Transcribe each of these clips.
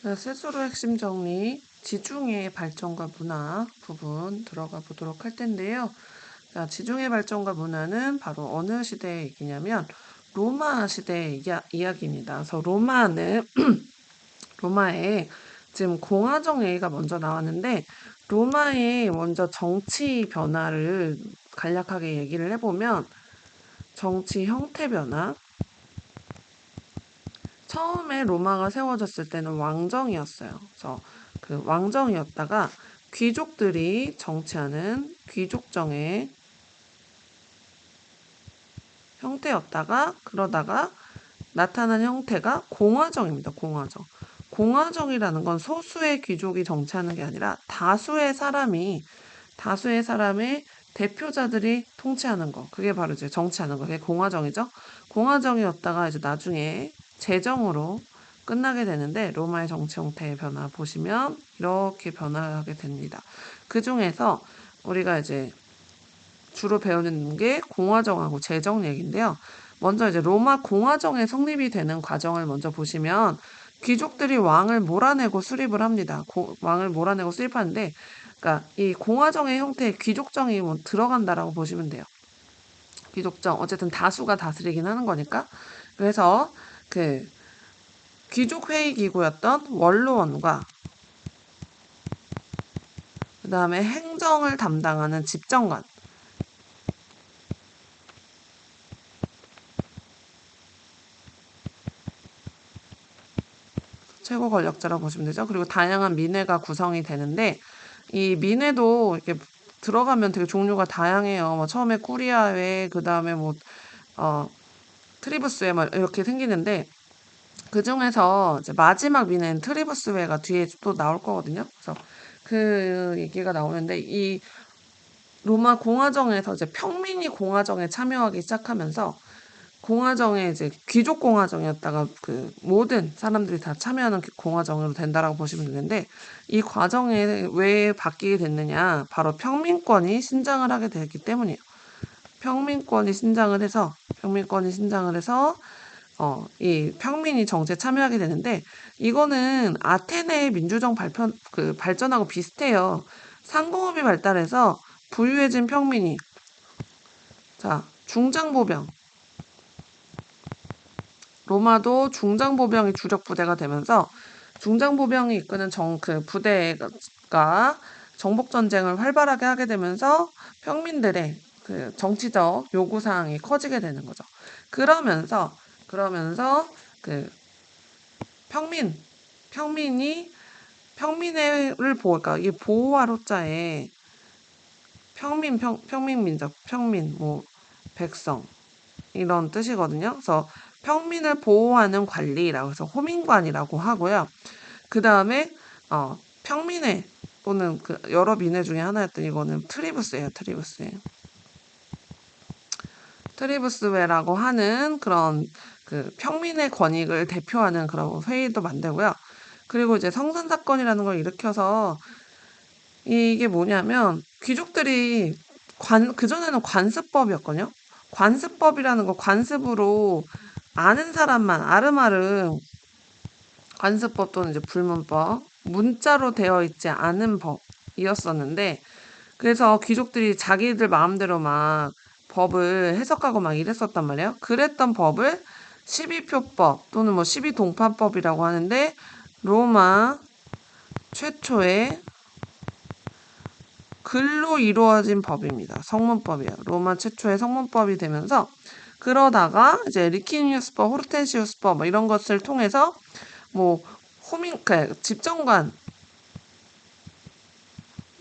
자, 스스로 핵심 정리, 지중해 발전과 문화 부분 들어가 보도록 할 텐데요. 자, 지중해 발전과 문화는 바로 어느 시대의 얘기냐면 로마 시대의 이야기입니다. 그래서 로마는 로마에 지금 공화정애가 먼저 나왔는데 로마의 먼저 정치 변화를 간략하게 얘기를 해보면 정치 형태 변화. 처음에 로마가 세워졌을 때는 왕정이었어요. 그래서 그 왕정이었다가 귀족들이 정치하는 귀족정의 형태였다가 그러다가 나타난 형태가 공화정입니다. 공화정. 공화정이라는 건 소수의 귀족이 정치하는 게 아니라 다수의 사람의 대표자들이 통치하는 거. 그게 바로 이제 정치하는 거. 그게 공화정이죠. 공화정이었다가 이제 나중에 제정으로 끝나게 되는데 로마의 정치 형태의 변화 보시면 이렇게 변화하게 됩니다. 그 중에서 우리가 이제 주로 배우는 게 공화정하고 제정 얘기인데요. 먼저 이제 로마 공화정의 성립이 되는 과정을 먼저 보시면 귀족들이 왕을 몰아내고 수립을 합니다. 왕을 몰아내고 수립하는데, 그러니까 이 공화정의 형태에 귀족정이 뭐 들어간다라고 보시면 돼요. 귀족정 어쨌든 다수가 다스리긴 하는 거니까. 그래서 그 귀족 회의 기구였던 원로원과 그 다음에 행정을 담당하는 집정관 최고 권력자라고 보시면 되죠. 그리고 다양한 민회가 구성이 되는데 이 민회도 이렇게 들어가면 되게 종류가 다양해요. 뭐 처음에 쿠리아회, 그 다음에 뭐 트리부스회 막 이렇게 생기는데 그 중에서 이제 마지막 민회는 트리부스회가 뒤에 또 나올 거거든요. 그래서 그 얘기가 나오는데 이 로마 공화정에서 이제 평민이 공화정에 참여하기 시작하면서 공화정에 이제 귀족 공화정이었다가 그 모든 사람들이 다 참여하는 공화정으로 된다라고 보시면 되는데 이 과정에 왜 바뀌게 됐느냐? 바로 평민권이 신장을 하게 됐기 때문이에요. 평민권이 신장을 해서 이 평민이 정치에 참여하게 되는데 이거는 아테네의 민주정 발전하고 비슷해요. 상공업이 발달해서 부유해진 평민이 자 중장보병 로마도 중장보병이 주력 부대가 되면서 중장보병이 이끄는 그 부대가 정복 전쟁을 활발하게 하게 되면서 평민들의 그 정치적 요구 사항이 커지게 되는 거죠. 그러면서 그 평민이 평민을 그러니까 이 보호하로자에 평민민족, 뭐 백성 이런 뜻이거든요. 그래서 평민을 보호하는 관리라고 해서 호민관이라고 하고요. 그 다음에 평민회 또는 그 여러 민회 중에 하나였던 이거는 트리부스예요. 트리부스회라고 하는 그런 그 평민의 권익을 대표하는 그런 회의도 만들고요. 그리고 이제 성산 사건이라는 걸 일으켜서 이게 뭐냐면 귀족들이 그전에는 관습법이었거든요. 관습법이라는 거 관습으로 아는 사람만 아름아름 관습법 또는 이제 불문법 문자로 되어 있지 않은 법이었었는데 그래서 귀족들이 자기들 마음대로 막 법을 해석하고 막 이랬었단 말이에요. 그랬던 법을 12표법 또는 뭐 12동판법이라고 하는데 로마 최초의 글로 이루어진 법입니다. 성문법이에요. 로마 최초의 성문법이 되면서 그러다가 이제 리키니우스법, 호르텐시우스법 뭐 이런 것을 통해서 뭐 집정관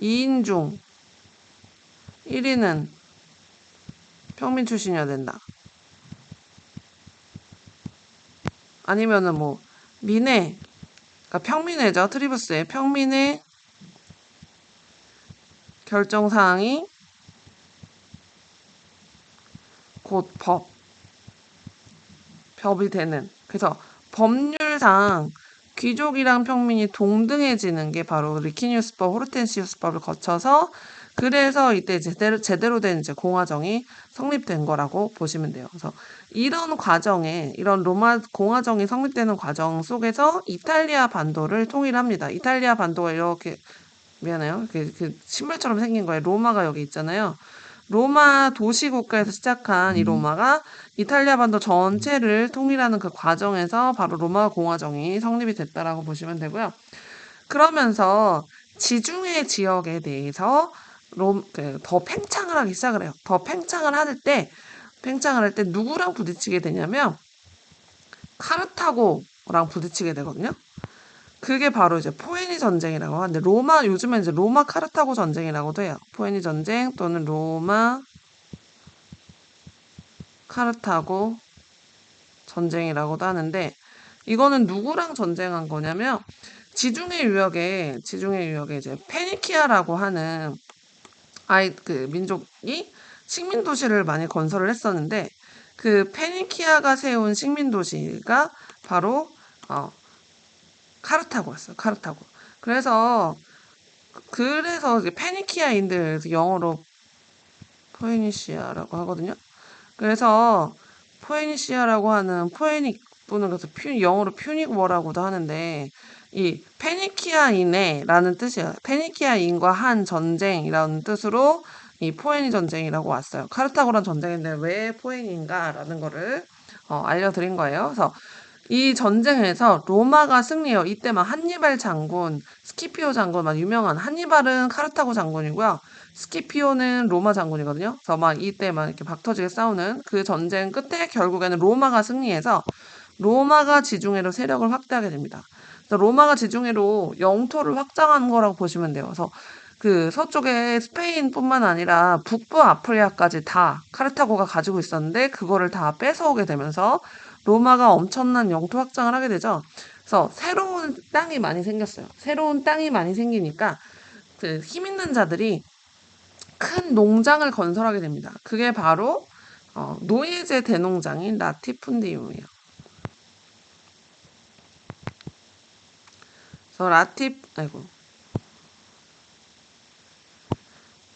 2인 중 1인은 평민 출신이어야 된다. 아니면은 뭐 민회, 그러니까 평민회죠. 트리부스의 평민회 결정 사항이 곧 법이 되는. 그래서 법률상 귀족이랑 평민이 동등해지는 게 바로 리키니우스법, 호르텐시우스법을 거쳐서 그래서 이때 제대로 된 이제 공화정이 성립된 거라고 보시면 돼요. 그래서 이런 과정에, 이런 로마 공화정이 성립되는 과정 속에서 이탈리아 반도를 통일합니다. 이탈리아 반도가 이렇게, 미안해요. 그 신발처럼 생긴 거예요. 로마가 여기 있잖아요. 로마 도시국가에서 시작한 이 로마가 이탈리아 반도 전체를 통일하는 그 과정에서 바로 로마 공화정이 성립이 됐다라고 보시면 되고요. 그러면서 지중해 지역에 대해서 더 팽창을 하기 시작을 해요. 더 팽창을 할 때 누구랑 부딪히게 되냐면 카르타고랑 부딪히게 되거든요. 그게 바로 이제 포에니 전쟁이라고 하는데 요즘엔 이제 로마 카르타고 전쟁이라고도 해요. 포에니 전쟁 또는 로마 카르타고 전쟁이라고도 하는데 이거는 누구랑 전쟁한 거냐면 지중해 유역에 이제 페니키아라고 하는 그 민족이 식민 도시를 많이 건설을 했었는데 그 페니키아가 세운 식민 도시가 바로 카르타고였어요. 카르타고. 그래서 이제 페니키아인들 영어로 포에니시아라고 하거든요. 그래서 포에니시아라고 하는 포에닉 또는 그래서 영어로 퓨닉워라고도 하는데 이 페니키아인의라는 뜻이에요. 페니키아인과 한 전쟁이라는 뜻으로 이 포에니 전쟁이라고 왔어요. 카르타고란 전쟁인데 왜 포에니인가라는 거를 알려드린 거예요. 그래서 이 전쟁에서 로마가 승리해요. 이때 막 한니발 장군, 스키피오 장군, 막 유명한 한니발은 카르타고 장군이고요. 스키피오는 로마 장군이거든요. 그래서 막 이때 막 이렇게 박터지게 싸우는 그 전쟁 끝에 결국에는 로마가 승리해서 로마가 지중해로 세력을 확대하게 됩니다. 그래서 로마가 지중해로 영토를 확장한 거라고 보시면 돼요. 그래서 그 서쪽에 스페인뿐만 아니라 북부 아프리카까지 다 카르타고가 가지고 있었는데 그거를 다 뺏어오게 되면서 로마가 엄청난 영토 확장을 하게 되죠. 그래서 새로운 땅이 많이 생겼어요. 새로운 땅이 많이 생기니까 그 힘 있는 자들이 큰 농장을 건설하게 됩니다. 그게 바로 노예제 대농장인 라티푼디움이에요. 그래서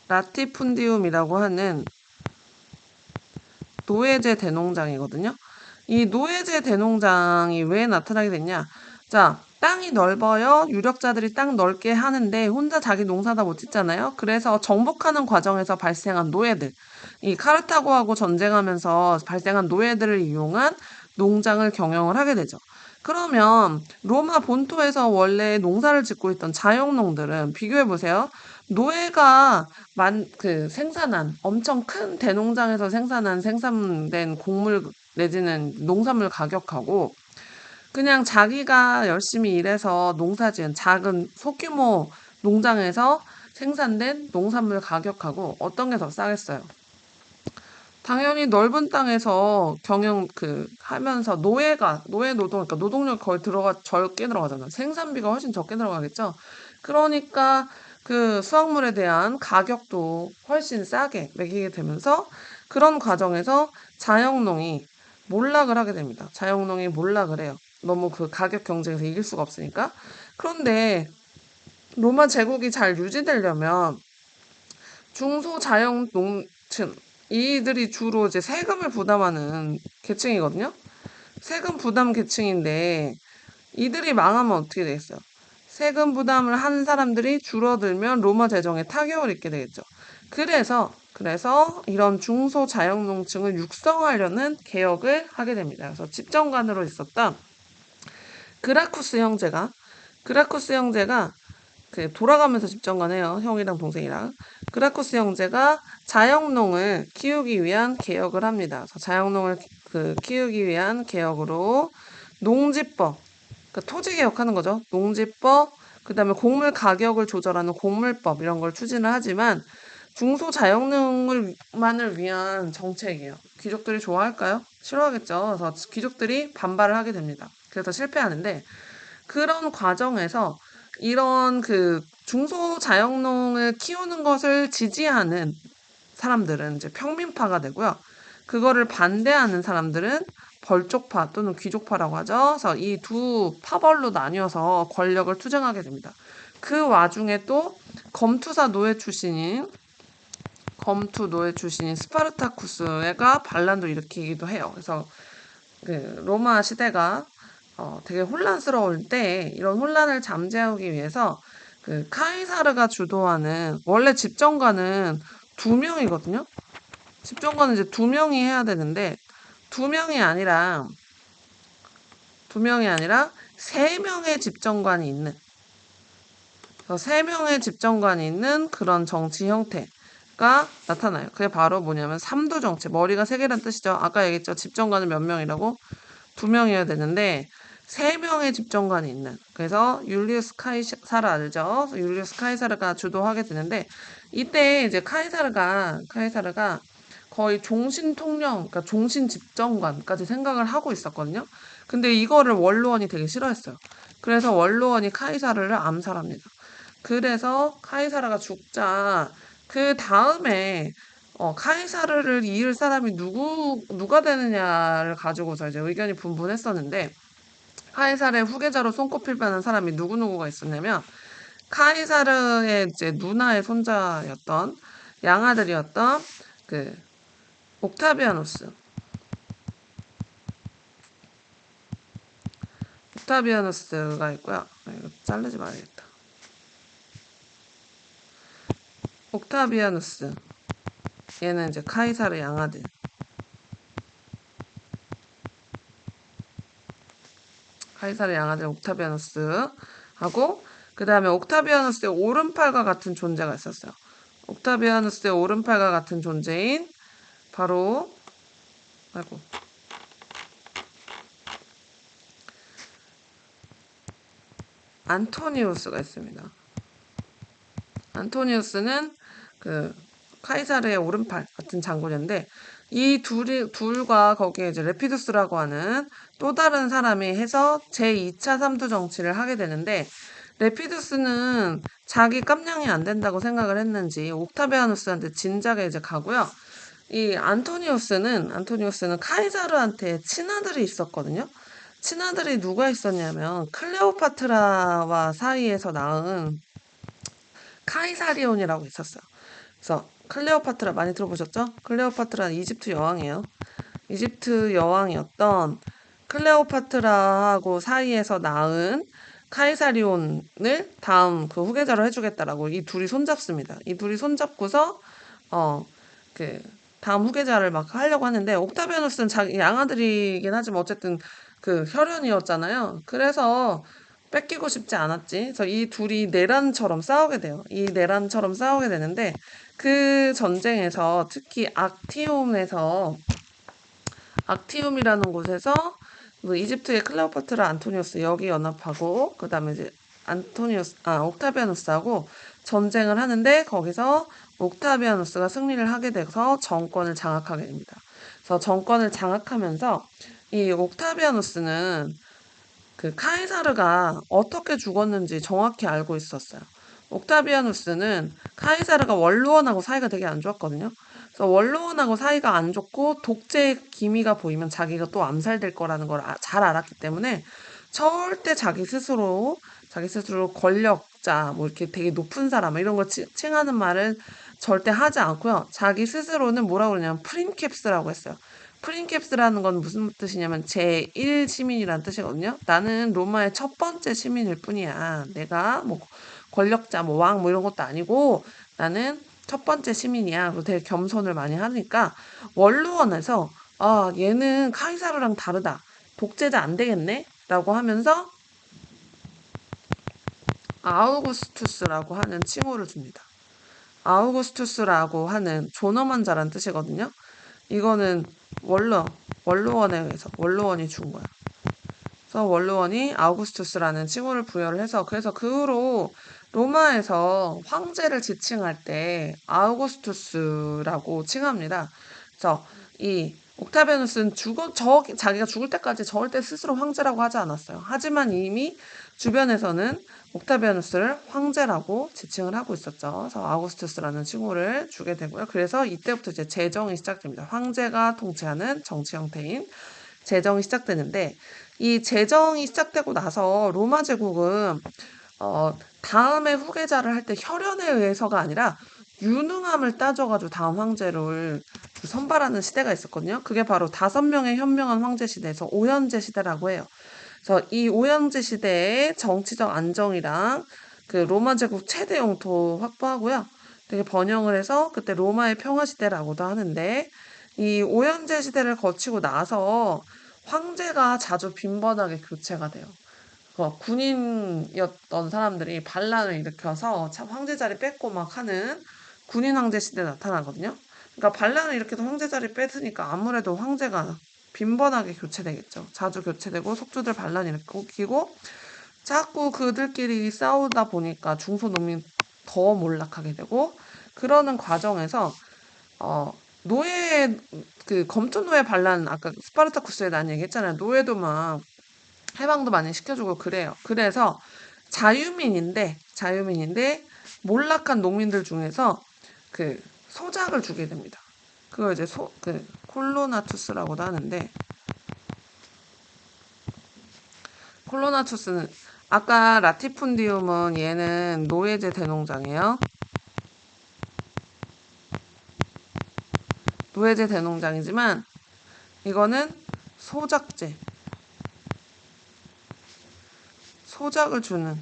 라티푼디움이라고 하는 노예제 대농장이거든요. 이 노예제 대농장이 왜 나타나게 됐냐? 자, 땅이 넓어요. 유력자들이 땅 넓게 하는데 혼자 자기 농사 다 못 짓잖아요. 그래서 정복하는 과정에서 발생한 노예들, 이 카르타고하고 전쟁하면서 발생한 노예들을 이용한 농장을 경영을 하게 되죠. 그러면 로마 본토에서 원래 농사를 짓고 있던 자영농들은 비교해 보세요. 노예가 생산한 엄청 큰 대농장에서 생산된 곡물 내지는 농산물 가격하고 그냥 자기가 열심히 일해서 농사지은 작은 소규모 농장에서 생산된 농산물 가격하고 어떤 게 더 싸겠어요? 당연히 넓은 땅에서 하면서 노예 노동, 그러니까 노동력 거의 적게 들어가잖아. 생산비가 훨씬 적게 들어가겠죠? 그러니까 그 수확물에 대한 가격도 훨씬 싸게 매기게 되면서 그런 과정에서 자영농이 몰락을 하게 됩니다. 자영농이 몰락을 해요. 너무 그 가격 경쟁에서 이길 수가 없으니까. 그런데 로마 제국이 잘 유지되려면 중소자영농층 이들이 주로 이제 세금을 부담하는 계층이거든요. 세금 부담 계층인데 이들이 망하면 어떻게 되겠어요? 세금 부담을 하는 사람들이 줄어들면 로마 재정에 타격을 입게 되겠죠. 그래서 이런 중소자영농층을 육성하려는 개혁을 하게 됩니다. 그래서 집정관으로 있었던 그라쿠스 형제가 돌아가면서 집정관해요. 형이랑 동생이랑. 그라쿠스 형제가 자영농을 키우기 위한 개혁을 합니다. 그래서 자영농을 키우기 위한 개혁으로 농지법, 그러니까 토지 개혁하는 거죠. 농지법, 그다음에 곡물 가격을 조절하는 곡물법 이런 걸 추진을 하지만 중소자영농만을 위한 정책이에요. 귀족들이 좋아할까요? 싫어하겠죠. 그래서 귀족들이 반발을 하게 됩니다. 그래서 실패하는데 그런 과정에서 이런 중소자영농을 키우는 것을 지지하는 사람들은 이제 평민파가 되고요. 그거를 반대하는 사람들은 벌쪽파 또는 귀족파라고 하죠. 그래서 이 두 파벌로 나뉘어서 권력을 투쟁하게 됩니다. 그 와중에 또 검투사 노예 출신인 범투노의 출신인 스파르타쿠스가 반란도 일으키기도 해요. 그래서 그 로마 시대가 되게 혼란스러울 때 이런 혼란을 잠재우기 위해서 그 카이사르가 주도하는 원래 집정관은 두 명이거든요. 집정관은 이제 두 명이 해야 되는데 두 명이 아니라 세 명의 집정관이 있는 세 명의 집정관이 있는 그런 정치 형태가 나타나요. 그게 바로 뭐냐면 삼두 정치, 머리가 세 개란 뜻이죠. 아까 얘기했죠. 집정관은 몇 명이라고? 두 명이어야 되는데 세 명의 집정관이 있는. 그래서 율리우스 카이사르 알죠? 율리우스 카이사르가 주도하게 되는데 이때 이제 카이사르가 거의 종신 통령, 그러니까 종신 집정관까지 생각을 하고 있었거든요. 근데 이거를 원로원이 되게 싫어했어요. 그래서 원로원이 카이사르를 암살합니다. 그래서 카이사르가 죽자 그 다음에 카이사르를 이을 사람이 누가 되느냐를 가지고서 이제 의견이 분분했었는데 카이사르의 후계자로 손꼽힐 만한 사람이 누구누구가 있었냐면 카이사르의 이제 누나의 손자였던 양아들이었던 그 옥타비아누스가 있고요. 이거 자르지 말아야겠다. 옥타비아누스. 얘는 이제 카이사르 양아들. 카이사르 양아들 옥타비아누스하고 그 다음에 옥타비아누스의 오른팔과 같은 존재가 있었어요. 옥타비아누스의 오른팔과 같은 존재인 바로 안토니우스가 있습니다. 안토니우스는 그 카이사르의 오른팔 같은 장군인데 이 둘과 거기에 이제 레피두스라고 하는 또 다른 사람이 해서 제2차 삼두 정치를 하게 되는데 레피두스는 자기 깜냥이 안 된다고 생각을 했는지 옥타비아누스한테 진작에 이제 가고요. 이 안토니우스는 카이사르한테 친아들이 있었거든요. 친아들이 누가 있었냐면 클레오파트라와 사이에서 낳은 카이사리온이라고 있었어요. 그래서 클레오파트라 많이 들어보셨죠? 클레오파트라는 이집트 여왕이에요. 이집트 여왕이었던 클레오파트라하고 사이에서 낳은 카이사리온을 다음 그 후계자로 해주겠다라고 이 둘이 손잡습니다. 이 둘이 손잡고서 그 다음 후계자를 막 하려고 하는데 옥타비아누스는 자기 양아들이긴 하지만 어쨌든 그 혈연이었잖아요. 그래서 뺏기고 싶지 않았지. 그래서 이 둘이 내란처럼 싸우게 돼요. 이 내란처럼 싸우게 되는데 그 전쟁에서 특히 악티움이라는 곳에서 그 이집트의 클레오파트라 안토니우스 여기 연합하고 그다음에 이제 옥타비아누스하고 전쟁을 하는데 거기서 옥타비아누스가 승리를 하게 돼서 정권을 장악하게 됩니다. 그래서 정권을 장악하면서 이 옥타비아누스는 그 카이사르가 어떻게 죽었는지 정확히 알고 있었어요. 옥타비아누스는 카이사르가 원로원하고 사이가 되게 안 좋았거든요. 그래서 원로원하고 사이가 안 좋고 독재의 기미가 보이면 자기가 또 암살될 거라는 걸 잘 알았기 때문에 절대 자기 스스로 권력자, 뭐 이렇게 되게 높은 사람 이런 거 칭하는 말을 절대 하지 않고요. 자기 스스로는 뭐라고 그러냐면 프린캡스라고 했어요. 프린캡스라는 건 무슨 뜻이냐면 제1 시민이라는 뜻이거든요. 나는 로마의 첫 번째 시민일 뿐이야. 내가 뭐 권력자, 뭐 왕, 뭐 이런 것도 아니고 나는 첫 번째 시민이야. 그리고 되게 겸손을 많이 하니까 원로원에서 얘는 카이사르랑 다르다. 독재자 안 되겠네? 라고 하면서 아우구스투스라고 하는 칭호를 줍니다. 아우구스투스라고 하는 존엄한 자란 뜻이거든요. 이거는 원로원에 의해서 원로원이 준 거야. 그래서 원로원이 아우구스투스라는 칭호를 부여를 해서 그래서 그 후로 로마에서 황제를 지칭할 때 아우구스투스라고 칭합니다. 그래서 이 옥타비아누스는 자기가 죽을 때까지 절대 스스로 황제라고 하지 않았어요. 하지만 이미 주변에서는 옥타비아누스를 황제라고 지칭을 하고 있었죠. 그래서 아우구스투스라는 칭호를 주게 되고요. 그래서 이때부터 이제 제정이 시작됩니다. 황제가 통치하는 정치 형태인 제정이 시작되는데 이 제정이 시작되고 나서 로마 제국은 다음에 후계자를 할 때 혈연에 의해서가 아니라 유능함을 따져가지고 다음 황제를 선발하는 시대가 있었거든요. 그게 바로 5명의 현명한 황제 시대에서 오현제 시대라고 해요. 그래서 이 오현제 시대의 정치적 안정이랑 그 로마 제국 최대 영토 확보하고요. 되게 번영을 해서 그때 로마의 평화 시대라고도 하는데 이 오현제 시대를 거치고 나서 황제가 자주 빈번하게 교체가 돼요. 군인이었던 사람들이 반란을 일으켜서 참 황제 자리 뺏고 막 하는 군인 황제 시대 나타나거든요. 그러니까 반란을 일으켜서 황제 자리 뺏으니까 아무래도 황제가 빈번하게 교체되겠죠. 자주 교체되고 속주들 반란 일으키고 자꾸 그들끼리 싸우다 보니까 중소농민 더 몰락하게 되고 그러는 과정에서 어 노예 그 검토 노예 반란 아까 스파르타쿠스에 난 얘기했잖아요. 노예도 막 해방도 많이 시켜주고 그래요. 그래서 자유민인데 몰락한 농민들 중에서 그 소작을 주게 됩니다. 그걸 이제 콜로나투스라고도 하는데 콜로나투스는 아까 라티푼디움은 얘는 노예제 대농장이에요. 노예제 대농장이지만 이거는 소작제, 소작을 주는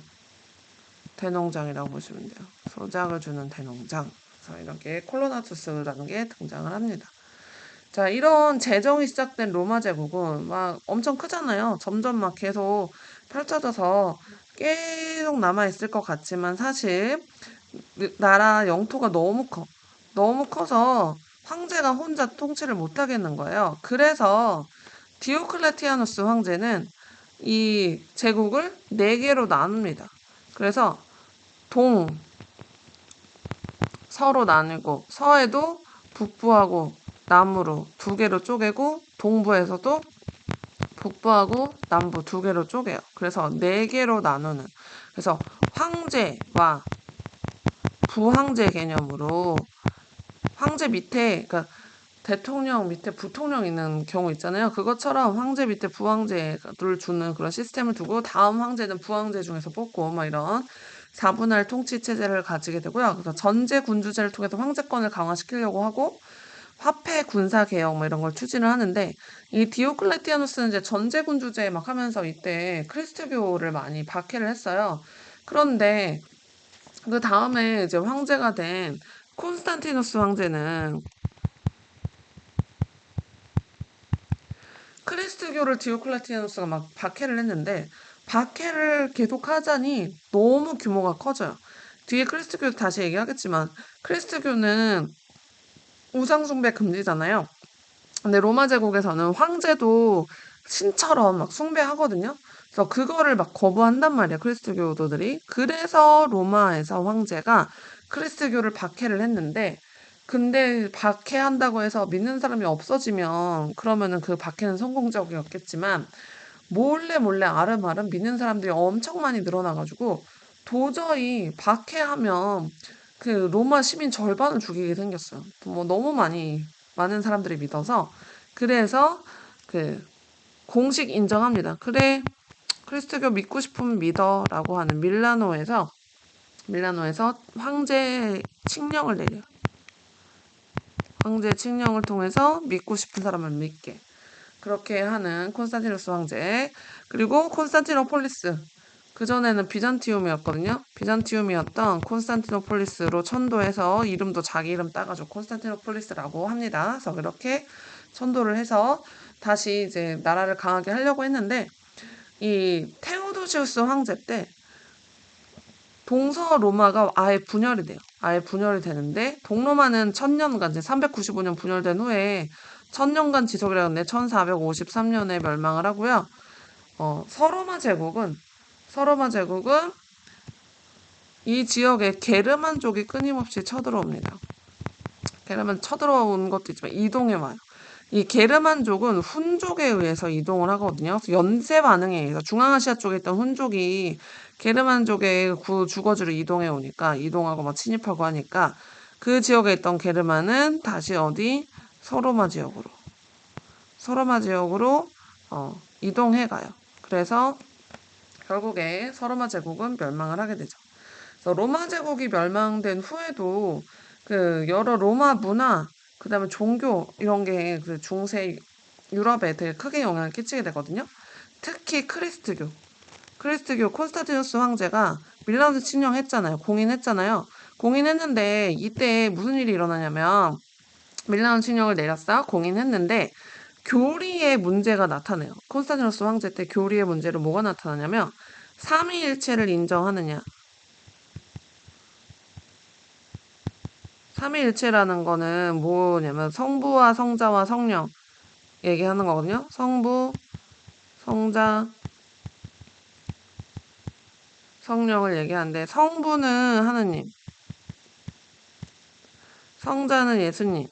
대농장이라고 보시면 돼요. 소작을 주는 대농장. 그래서 이렇게 콜로나투스라는 게 등장을 합니다. 자, 이런 재정이 시작된 로마 제국은 막 엄청 크잖아요. 점점 막 계속 펼쳐져서 계속 남아있을 것 같지만 사실 나라 영토가 너무 커. 너무 커서 황제가 혼자 통치를 못 하겠는 거예요. 그래서 디오클레티아누스 황제는 이 제국을 4개로 나눕니다. 그래서 서로 나누고 서에도 북부하고 남으로 2개로 쪼개고 동부에서도 북부하고 남부 2개로 쪼개요. 그래서 4개로 나누는 그래서 황제와 부황제 개념으로 황제 밑에 그러니까 대통령 밑에 부통령 있는 경우 있잖아요. 그것처럼 황제 밑에 부황제를 주는 그런 시스템을 두고 다음 황제는 부황제 중에서 뽑고 막 이런 4분할 통치 체제를 가지게 되고요. 그래서 전제 군주제를 통해서 황제권을 강화시키려고 하고 화폐 군사 개혁 뭐 이런 걸 추진을 하는데 이 디오클레티아누스는 이제 전제 군주제 막 하면서 이때 크리스트교를 많이 박해를 했어요. 그런데 그 다음에 이제 황제가 된 콘스탄티누스 황제는 크리스트교를 디오클레티아누스가 막 박해를 했는데 박해를 계속 하자니 너무 규모가 커져요. 뒤에 크리스트교 다시 얘기하겠지만 크리스트교는 우상숭배 금지잖아요. 근데 로마 제국에서는 황제도 신처럼 막 숭배하거든요. 그래서 그거를 막 거부한단 말이야, 크리스트교도들이. 그래서 로마에서 황제가 크리스트교를 박해를 했는데, 근데 박해한다고 해서 믿는 사람이 없어지면 그러면은 그 박해는 성공적이었겠지만 몰래 몰래 아름아름 믿는 사람들이 엄청 많이 늘어나가지고 도저히 박해하면 그 로마 시민 절반을 죽이게 생겼어요. 뭐 너무 많은 사람들이 믿어서 그래서 그 공식 인정합니다. 그래 크리스트교 믿고 싶으면 믿어라고 하는 밀라노에서 황제 칙령을 내려요. 황제 칙령을 통해서 믿고 싶은 사람을 믿게. 그렇게 하는 콘스탄티누스 황제. 그리고 콘스탄티노폴리스. 그전에는 비잔티움이었거든요. 비잔티움이었던 콘스탄티노폴리스로 천도해서 이름도 자기 이름 따가지고 콘스탄티노폴리스라고 합니다. 그래서 그렇게 천도를 해서 다시 이제 나라를 강하게 하려고 했는데 이 테오도시우스 황제 때 동서 로마가 아예 분열이 돼요. 아예 분열이 되는데 동로마는 1000년간 이제 395년 분열된 후에 1000년간 지속이라고 하는데 1453년에 멸망을 하고요. 서로마 제국은 이 지역에 게르만족이 끊임없이 쳐들어옵니다. 게르만 쳐들어온 것도 있지만 이동해 와요. 이 게르만족은 훈족에 의해서 이동을 하거든요. 연쇄 반응에 의해서 중앙아시아 쪽에 있던 훈족이 게르만족의 주거지로 이동해 오니까 이동하고 막 침입하고 하니까 그 지역에 있던 게르만은 다시 어디 서로마 지역으로 이동해 가요. 그래서 결국에 서로마 제국은 멸망을 하게 되죠. 그래서 로마 제국이 멸망된 후에도 그 여러 로마 문화, 그다음에 종교 이런 게 그 중세 유럽에 되게 크게 영향을 끼치게 되거든요. 특히 크리스트교. 크리스트교 콘스탄티누스 황제가 밀라노를 침략했잖아요. 공인했잖아요. 공인했는데 이때 무슨 일이 일어나냐면 밀라노 침략을 내렸어. 공인했는데 교리의 문제가 나타나요. 콘스탄티누스 황제 때 교리의 문제로 뭐가 나타나냐면 삼위일체를 인정하느냐. 삼위일체라는 거는 뭐냐면 성부와 성자와 성령 얘기하는 거거든요. 성부, 성자, 성령을 얘기하는데 성부는 하느님, 성자는 예수님.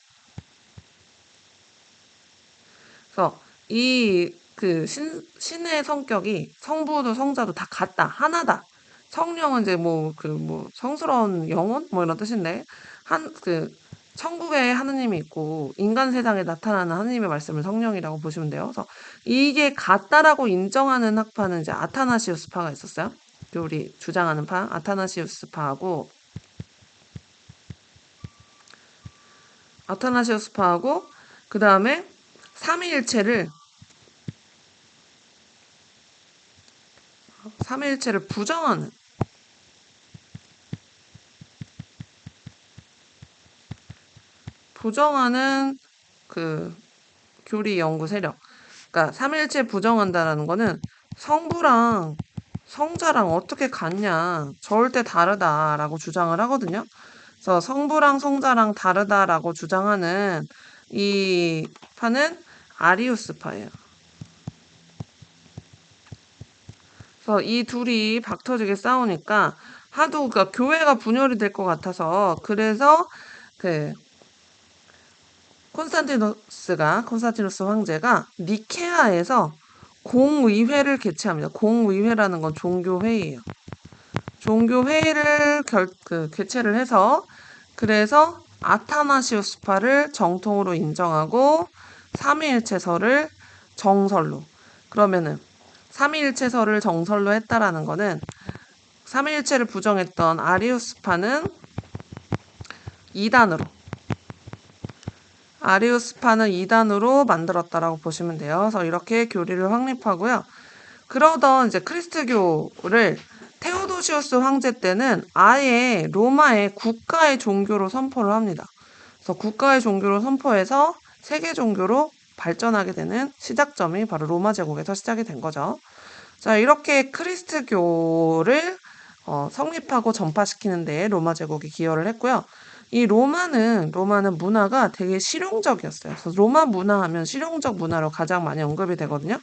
그래서 이 그 신의 성격이 성부도 성자도 다 같다, 하나다. 성령은 이제 뭐 그 뭐 성스러운 영혼 뭐 이런 뜻인데 한 그 천국에 하느님이 있고 인간 세상에 나타나는 하느님의 말씀을 성령이라고 보시면 돼요. 그래서 이게 같다라고 인정하는 학파는 이제 아타나시우스파가 있었어요. 우리 주장하는 파 아타나시우스파하고 그 다음에 삼위일체를 부정하는 그 교리 연구 세력. 그러니까 삼일체 부정한다라는 거는 성부랑 성자랑 어떻게 같냐, 절대 다르다라고 주장을 하거든요. 그래서 성부랑 성자랑 다르다라고 주장하는 이 파는 아리우스파예요. 그래서 이 둘이 박터지게 싸우니까 하도 그러니까 교회가 분열이 될 것 같아서 그래서 그 콘스탄티누스 황제가 니케아에서 공의회를 개최합니다. 공의회라는 건 종교회의예요. 종교회의를 개최를 해서 그래서 아타나시우스파를 정통으로 인정하고 삼위일체설을 정설로. 그러면은 삼위일체설을 정설로 했다라는 거는 삼위일체를 부정했던 아리우스파는 이단으로 아리우스파는 2단으로 만들었다라고 보시면 돼요. 그래서 이렇게 교리를 확립하고요. 그러던 이제 크리스트교를 테오도시우스 황제 때는 아예 로마의 국가의 종교로 선포를 합니다. 그래서 국가의 종교로 선포해서 세계 종교로 발전하게 되는 시작점이 바로 로마 제국에서 시작이 된 거죠. 자, 이렇게 크리스트교를 성립하고 전파시키는 데 로마 제국이 기여를 했고요. 이 로마는 문화가 되게 실용적이었어요. 그래서 로마 문화 하면 실용적 문화로 가장 많이 언급이 되거든요.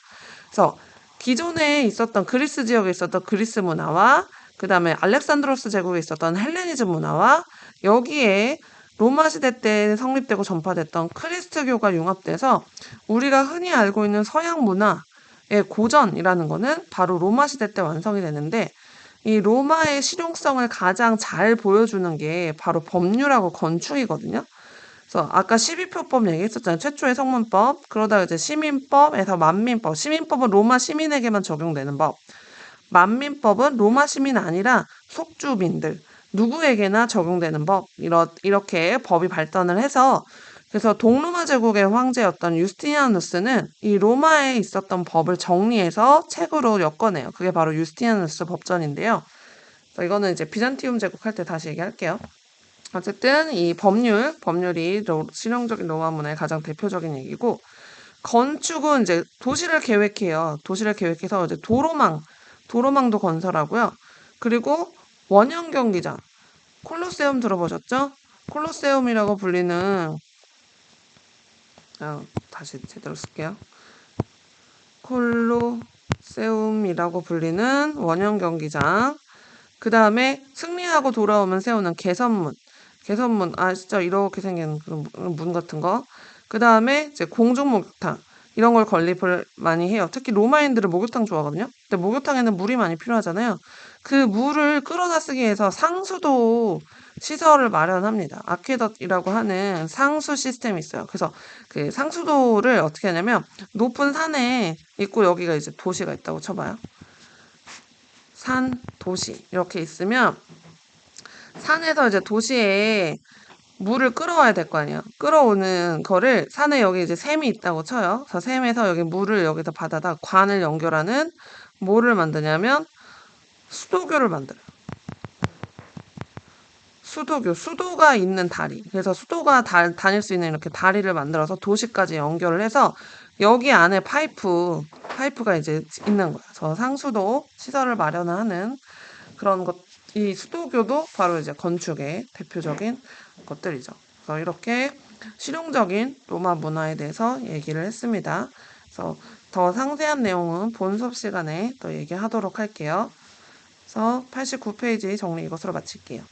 그래서 기존에 있었던 그리스 지역에 있었던 그리스 문화와 그 다음에 알렉산드로스 제국에 있었던 헬레니즘 문화와 여기에 로마 시대 때 성립되고 전파됐던 크리스트교가 융합돼서 우리가 흔히 알고 있는 서양 문화의 고전이라는 거는 바로 로마 시대 때 완성이 되는데 이 로마의 실용성을 가장 잘 보여주는 게 바로 법률하고 건축이거든요. 그래서 아까 12표법 얘기했었잖아요. 최초의 성문법. 그러다가 이제 시민법에서 만민법. 시민법은 로마 시민에게만 적용되는 법. 만민법은 로마 시민 아니라 속주민들. 누구에게나 적용되는 법. 이렇게 법이 발전을 해서 그래서 동로마 제국의 황제였던 유스티니아누스는 이 로마에 있었던 법을 정리해서 책으로 엮어내요. 그게 바로 유스티니아누스 법전인데요. 이거는 이제 비잔티움 제국 할 때 다시 얘기할게요. 어쨌든 이 법률이 실용적인 로마 문화의 가장 대표적인 얘기고, 건축은 이제 도시를 계획해요. 도시를 계획해서 이제 도로망도 건설하고요. 그리고 원형 경기장, 콜로세움 들어보셨죠? 콜로세움이라고 불리는 다시 제대로 쓸게요. 콜로세움이라고 불리는 원형 경기장. 그 다음에 승리하고 돌아오면 세우는 개선문. 진짜 이렇게 생긴 그런 문 같은 거. 그 다음에 이제 공중 목욕탕. 이런 걸 건립을 많이 해요. 특히 로마인들은 목욕탕 좋아하거든요. 근데 목욕탕에는 물이 많이 필요하잖아요. 그 물을 끌어다 쓰기 위해서 상수도 시설을 마련합니다. 아퀴덕이라고 하는 상수 시스템이 있어요. 그래서 그 상수도를 어떻게 하냐면 높은 산에 있고 여기가 이제 도시가 있다고 쳐봐요. 산, 도시 이렇게 있으면 산에서 이제 도시에 물을 끌어와야 될 거 아니야. 끌어오는 거를 산에 여기 이제 샘이 있다고 쳐요. 그래서 샘에서 여기 물을 여기서 받아다 관을 연결하는 뭐를 만드냐면 수도교를 만들어요. 수도가 있는 다리. 그래서 수도가 다닐 수 있는 이렇게 다리를 만들어서 도시까지 연결을 해서 여기 안에 파이프가 이제 있는 거야. 저 상수도 시설을 마련하는 그런 것, 이 수도교도 바로 이제 건축의 대표적인 것들이죠. 그래서 이렇게 실용적인 로마 문화에 대해서 얘기를 했습니다. 그래서 더 상세한 내용은 본 수업 시간에 또 얘기하도록 할게요. 그래서 89페이지 정리 이것으로 마칠게요.